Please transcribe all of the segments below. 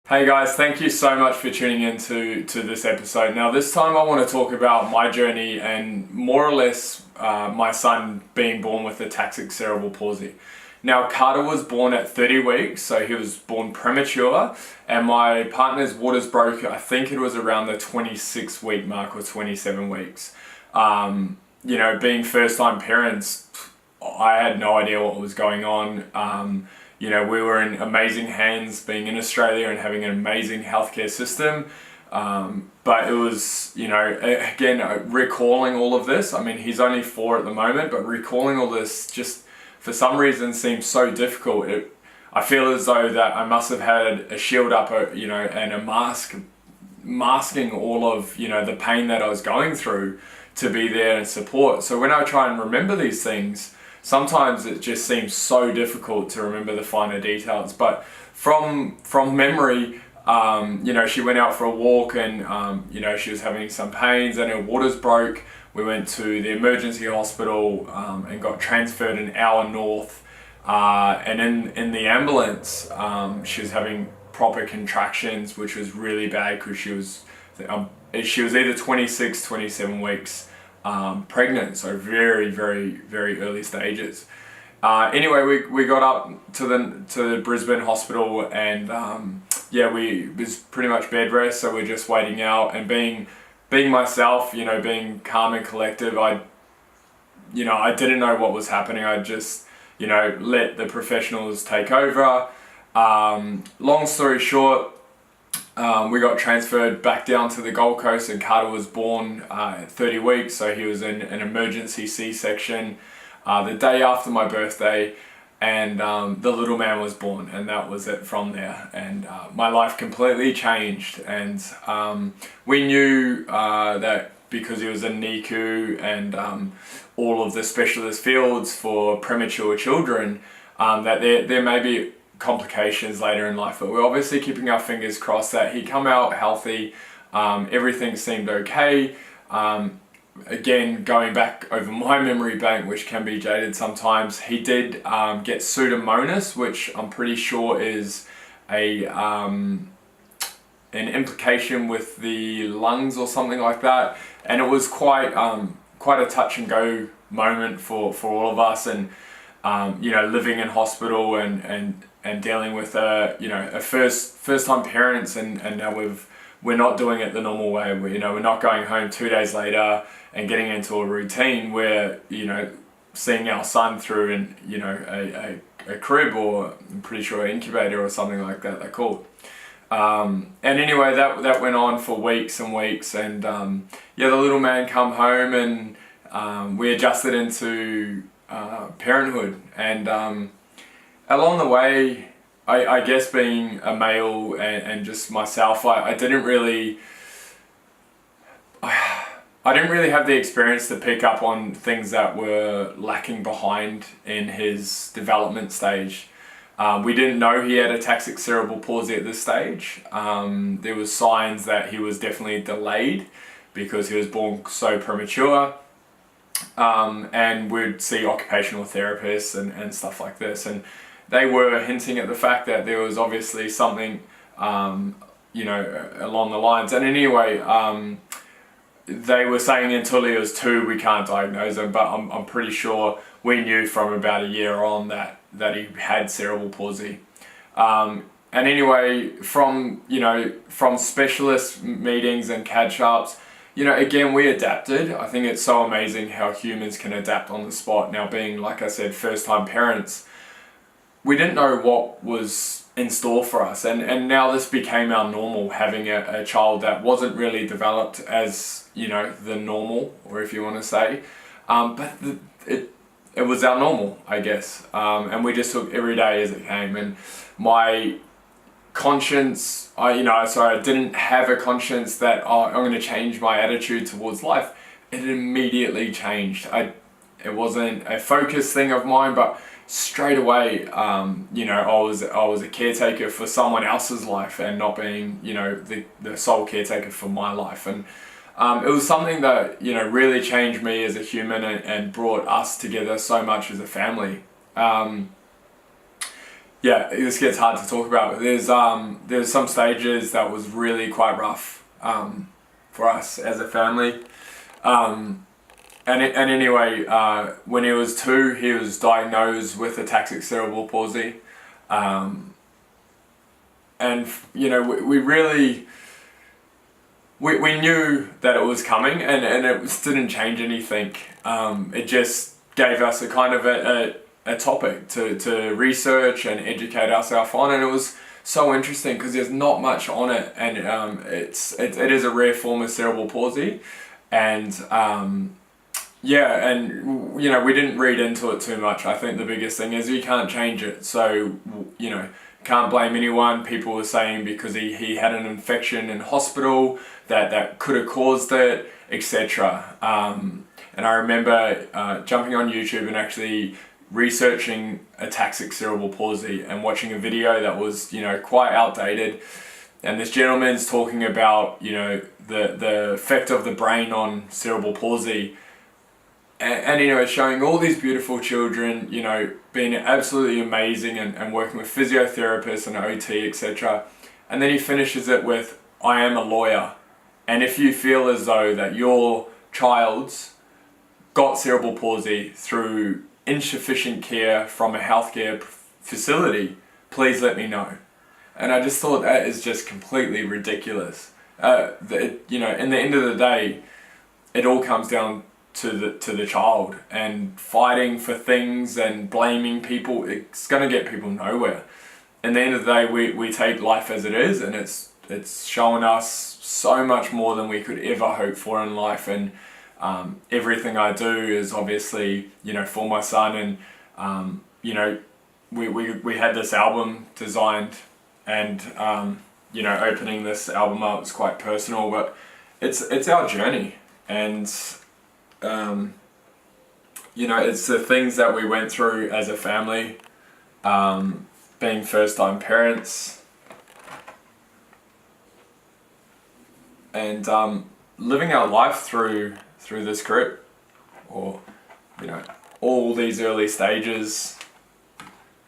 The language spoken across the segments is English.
Hey guys, thank you so much for tuning in to this episode. Now this time I want to talk about my journey and more or less my son being born with ataxic cerebral palsy. Now Carter was born at 30 weeks, so he was born premature, and my partner's waters broke, I think it was around the 26 week mark or 27 weeks. Being first time parents, I had no idea what was going on. We were in amazing hands being in Australia and having an amazing healthcare system. But it was, again, recalling all of this. I mean, he's only 4 at the moment, but recalling all this just for some reason seems so difficult. I feel as though that I must have had a shield up, and a mask masking all of, the pain that I was going through to be there and support. So when I try and remember these things, sometimes it just seems so difficult to remember the finer details. But from memory, she went out for a walk and, she was having some pains and her waters broke. We went to the emergency hospital and got transferred an hour north. And in the ambulance, she was having proper contractions, which was really bad because she was either 26, 27 weeks pregnant, so very, very, very early stages. Anyway, we got up to the Brisbane hospital and we was pretty much bed rest, so we're just waiting out and being myself, being calm and collective. I didn't know what was happening. I just, let the professionals take over. Long story short, we got transferred back down to the Gold Coast and Carter was born at 30 weeks, so he was in an emergency C-section the day after my birthday, and the little man was born, and that was it from there. And my life completely changed, and we knew that because he was in NICU and all of the specialist fields for premature children, that there may be complications later in life, but we're obviously keeping our fingers crossed that he come out healthy. Everything seemed okay. Again, going back over my memory bank, which can be jaded sometimes, he did get pseudomonas, which I'm pretty sure is an implication with the lungs or something like that, and it was quite a touch and go moment for all of us, and living in hospital and dealing with a first time parents, and now we're not doing it the normal way. We're not going home 2 days later and getting into a routine. We're seeing our son through a crib, or I'm pretty sure an incubator or something like that they're called. And anyway, that went on for weeks and weeks, and the little man come home and we adjusted into parenthood, and along the way, I guess being a male and just myself, I didn't really have the experience to pick up on things that were lacking behind in his development stage. We didn't know he had ataxic cerebral palsy at this stage. There was signs that he was definitely delayed because he was born so premature. And we'd see occupational therapists and stuff like this, and they were hinting at the fact that there was obviously something, along the lines. And anyway, they were saying until he was 2, we can't diagnose him, but I'm pretty sure we knew from about a year on that he had cerebral palsy. And anyway, from specialist meetings and catch-ups, again, we adapted. I think it's so amazing how humans can adapt on the spot. Now, being, like I said, first-time parents, we didn't know what was in store for us. And now this became our normal, having a child that wasn't really developed as, the normal, or if you want to say. But it was our normal, I guess. And we just took every day as it came. And my conscience, I didn't have a conscience that I'm going to change my attitude towards life. It immediately changed. It wasn't a focus thing of mine, but straight away, I was a caretaker for someone else's life and not being, the sole caretaker for my life. And it was something that, really changed me as a human and brought us together so much as a family. yeah, this gets hard to talk about, but there's some stages that was really quite rough for us as a family. And anyway, when he was 2, he was diagnosed with ataxic cerebral palsy. And you know, we really we knew that it was coming, and it didn't change anything. It just gave us a kind of a topic to research and educate ourselves on, and it was so interesting because there's not much on it, and it is a rare form of cerebral palsy, and yeah, and you know, we didn't read into it too much. I think the biggest thing is you can't change it, so you know, can't blame anyone. People were saying because he had an infection in hospital that could have caused it, etc. And I remember jumping on YouTube and actually researching ataxic cerebral palsy and watching a video that was, you know, quite outdated. And this gentleman's talking about, you know, the effect of the brain on cerebral palsy. And you know, showing all these beautiful children, you know, being absolutely amazing and working with physiotherapists and OT, etc. And then he finishes it with, I am a lawyer. And if you feel as though that your child's got cerebral palsy through insufficient care from a healthcare facility, please let me know. And I just thought that is just completely ridiculous. You know, in the end of the day, it all comes down to the child, and fighting for things and blaming people, it's going to get people nowhere. In the end of the day, we take life as it is, and it's shown us so much more than we could ever hope for in life. And everything I do is obviously, you know, for my son. And you know, we had this album designed, and you know, opening this album up was quite personal, but it's our journey. And you know, it's the things that we went through as a family, being first-time parents, and living our life through this group, or you know, all these early stages,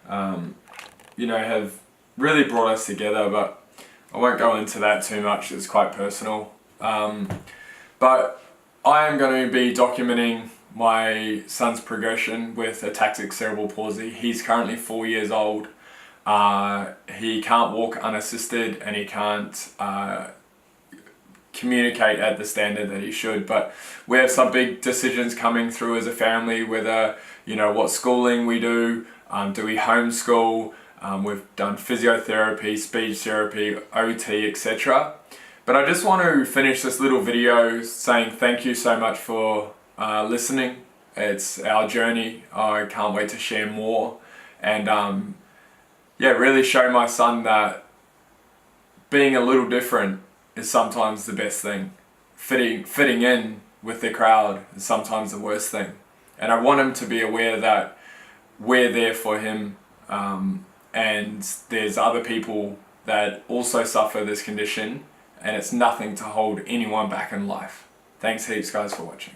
you know, have really brought us together. But I won't go into that too much, it's quite personal. But I am going to be documenting my son's progression with ataxic cerebral palsy. He's currently 4 years old. He can't walk unassisted, and he can't communicate at the standard that he should. But we have some big decisions coming through as a family, whether, you know, what schooling we do we homeschool, we've done physiotherapy, speech therapy, OT, etc. But I just want to finish this little video saying thank you so much for listening. It's our journey. I can't wait to share more, and yeah, really show my son that being a little different is sometimes the best thing. Fitting in with the crowd is sometimes the worst thing. And I want him to be aware that we're there for him, and there's other people that also suffer this condition, and it's nothing to hold anyone back in life. Thanks heaps, guys, for watching.